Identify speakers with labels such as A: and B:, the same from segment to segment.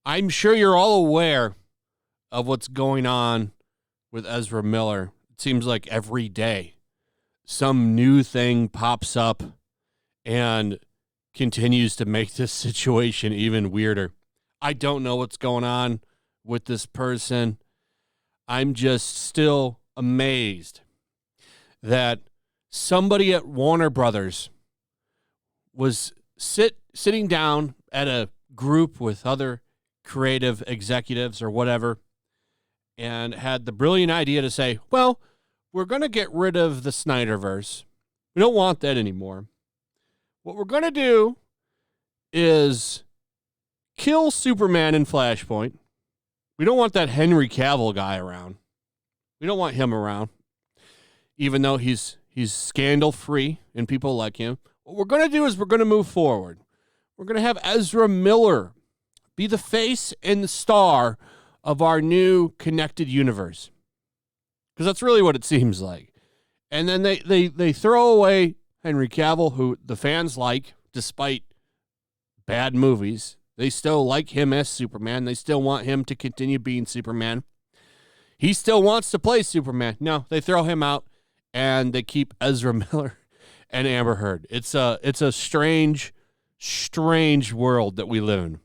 A: I'm sure you're all aware of what's going on with Ezra Miller. It seems like every day some new thing pops up and continues to make this situation even weirder. I don't know what's going on with this person. I'm just still amazed that somebody at Warner Brothers was sitting down at a group with other creative executives or whatever and had the brilliant idea to say, well, we're going to get rid of the Snyderverse. We don't want that anymore. What we're going to do is kill Superman in Flashpoint. We don't want that Henry Cavill guy around. We don't want him around, even though he's scandal-free and people like him. What we're going to do is we're going to move forward. We're going to have Ezra Miller be the face and the star of our new connected universe. Because that's really what it seems like. And then they throw away Henry Cavill, who the fans like, despite bad movies. They still like him as Superman. They still want him to continue being Superman. He still wants to play Superman. No, they throw him out, and they keep Ezra Miller and Amber Heard. It's a strange, strange world that we live in.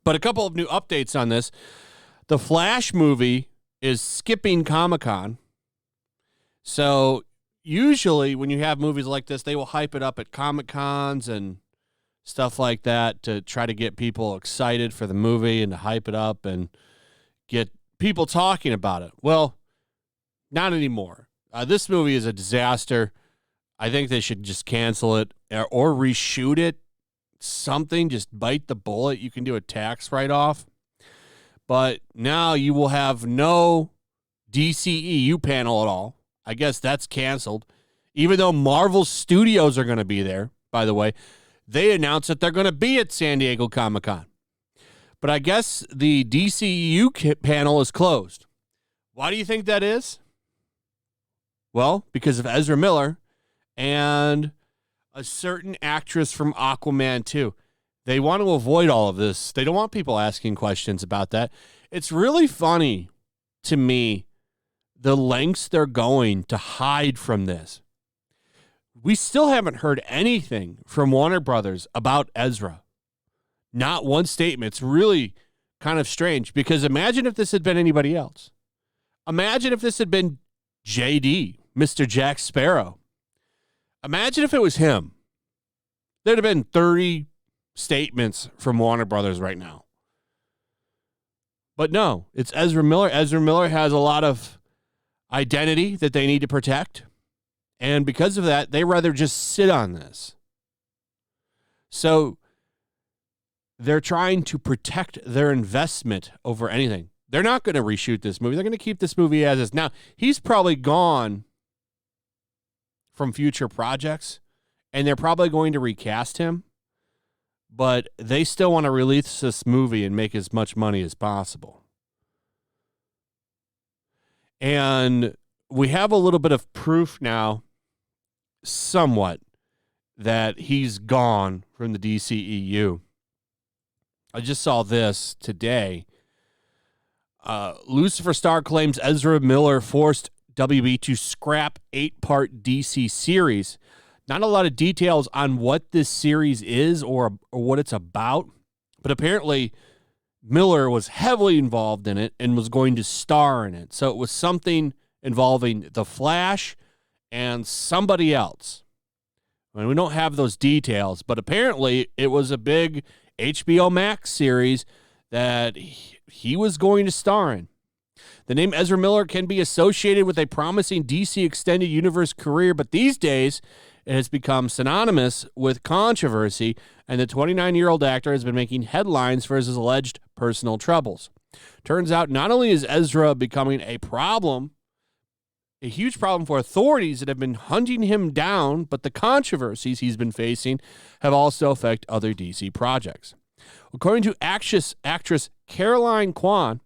A: But a couple of new updates on this. The Flash movie is skipping Comic-Con. So usually when you have movies like this, they will hype it up at Comic-Cons and stuff like that to try to get people excited for the movie and to hype it up and get people talking about it. Well, not anymore. This movie is a disaster. I think they should just cancel it or reshoot it. Something, just bite the bullet. You can do a tax write-off. But now you will have no DCEU panel at all. I guess that's canceled. Even though Marvel Studios are going to be there, by the way. They announced that they're going to be at San Diego Comic-Con. But I guess the DCEU panel is closed. Why do you think that is? Well, because of Ezra Miller and a certain actress from Aquaman 2. They want to avoid all of this. They don't want people asking questions about that. It's really funny to me the lengths they're going to hide from this. We still haven't heard anything from Warner Brothers about Ezra. Not one statement. It's really kind of strange because imagine if this had been anybody else. Imagine if this had been JD, Mr. Jack Sparrow. Imagine if it was him. There'd have been 30 statements from Warner Brothers right now. But no, it's Ezra Miller. Ezra Miller has a lot of identity that they need to protect. And because of that, they rather just sit on this. So they're trying to protect their investment over anything. They're not going to reshoot this movie. They're going to keep this movie as is. Now, he's probably gone from future projects, and they're probably going to recast him, but they still want to release this movie and make as much money as possible. And we have a little bit of proof now, somewhat, that he's gone from the DCEU. I just saw this today. Lucifer Star claims Ezra Miller forced WB to scrap 8-part DC series. Not a lot of details on what this series is or what it's about, but apparently Miller was heavily involved in it and was going to star in it. So it was something involving The Flash and somebody else. I mean, we don't have those details, but apparently it was a big HBO Max series that he was going to star in. The name Ezra Miller can be associated with a promising DC Extended Universe career, but these days it has become synonymous with controversy, and the 29-year-old actor has been making headlines for his alleged personal troubles. Turns out not only is Ezra becoming a problem, a huge problem for authorities that have been hunting him down, but the controversies he's been facing have also affected other DC projects. According to actress Caroline Kwan,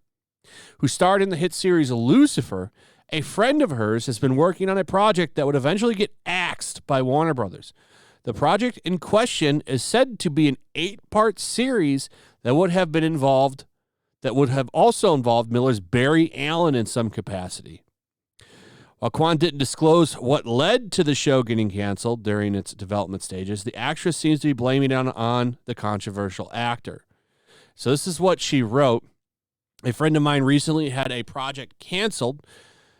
A: who starred in the hit series Lucifer, A friend of hers has been working on a project that would eventually get axed by Warner Brothers. The project in question is said to be an 8-part series that would have also involved Miller's Barry Allen in some capacity. While Kwan didn't disclose what led to the show getting canceled during its development stages, the actress seems to be blaming it on the controversial actor. So this is what she wrote. A friend of mine recently had a project canceled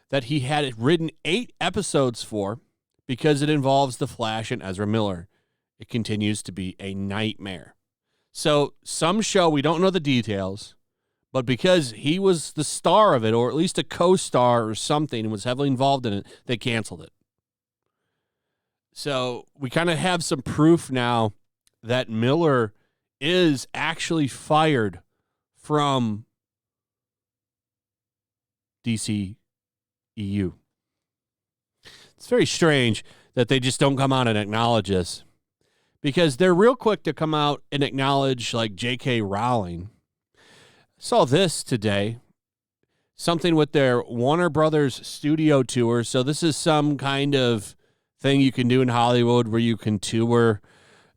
A: that he had written 8 episodes for because it involves the Flash and Ezra Miller. It continues to be a nightmare. So some show, we don't know the details, but because he was the star of it, or at least a co-star or something, and was heavily involved in it, they canceled it. So we kind of have some proof now that Miller is actually fired from DC EU. It's very strange that they just don't come out and acknowledge this, because they're real quick to come out and acknowledge, like, J.K. Rowling. Saw this today, something with their Warner Brothers studio tour. So this is some kind of thing you can do in Hollywood where you can tour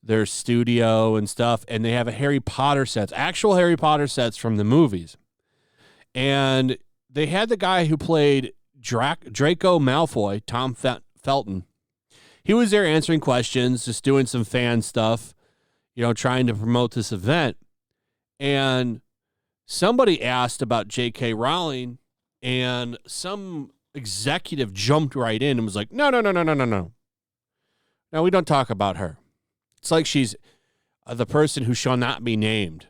A: their studio and stuff, and they have a Harry Potter sets, actual Harry Potter sets from the movies. And they had the guy who played Draco Malfoy, Tom Felton. He was there answering questions, just doing some fan stuff, trying to promote this event. And somebody asked about J.K. Rowling, and some executive jumped right in and was like, no. No, we don't talk about her. It's like she's the person who shall not be named.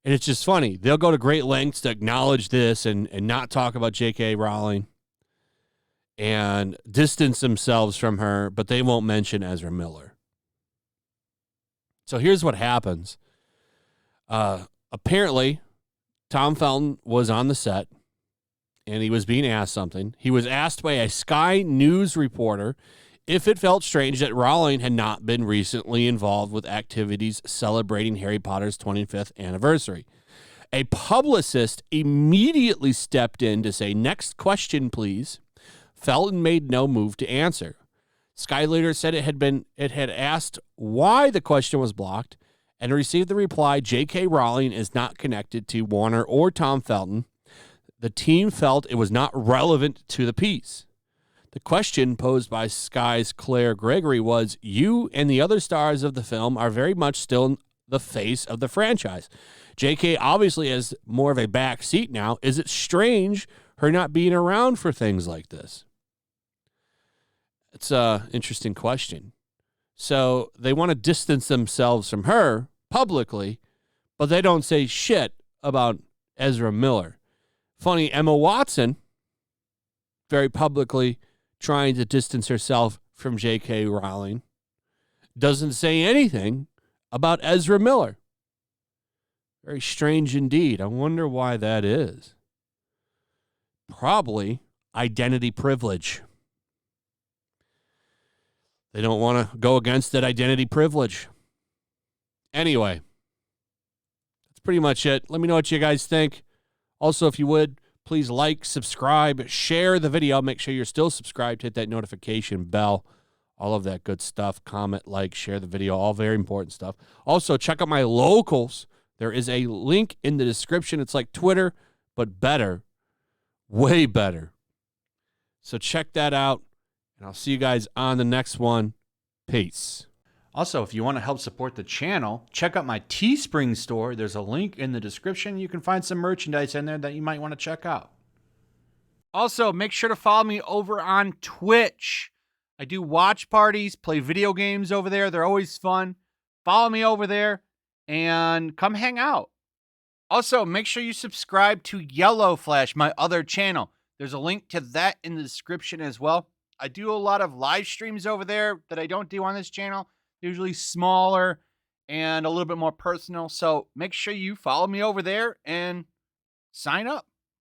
A: And it's just funny. They'll go to great lengths to acknowledge this and not talk about J.K. Rowling and distance themselves from her, but they won't mention Ezra Miller. So here's what happens. Apparently, Tom Felton was on the set, and he was being asked something. He was asked by a Sky News reporter if it felt strange that Rowling had not been recently involved with activities celebrating Harry Potter's 25th anniversary. A publicist immediately stepped in to say, "Next question, please." Felton made no move to answer. Sky later said it had asked why the question was blocked, and received the reply, J.K. Rowling is not connected to Warner or Tom Felton. The team felt it was not relevant to the piece. The question posed by Sky's Claire Gregory was, you and the other stars of the film are very much still the face of the franchise. J.K. obviously has more of a back seat now. Is it strange her not being around for things like this? It's an interesting question. So they want to distance themselves from her publicly, but they don't say shit about Ezra Miller. Funny, Emma Watson, very publicly trying to distance herself from J.K. Rowling, doesn't say anything about Ezra Miller. Very strange indeed. I wonder why that is. Probably identity privilege. They don't want to go against that identity privilege. Anyway, that's pretty much it. Let me know what you guys think. Also, if you would, please like, subscribe, share the video. Make sure you're still subscribed. Hit that notification bell. All of that good stuff. Comment, like, share the video. All very important stuff. Also, check out my locals. There is a link in the description. It's like Twitter, but better. Way better. So check that out. And I'll see you guys on the next one. Peace. Also, if you want to help support the channel, check out my Teespring store. There's a link in the description. You can find some merchandise in there that you might want to check out. Also, make sure to follow me over on Twitch. I do watch parties, play video games over there. They're always fun. Follow me over there and come hang out. Also, make sure you subscribe to YellowFlash, my other channel. There's a link to that in the description as well. I do a lot of live streams over there that I don't do on this channel. Usually smaller and a little bit more personal. So make sure you follow me over there and sign up.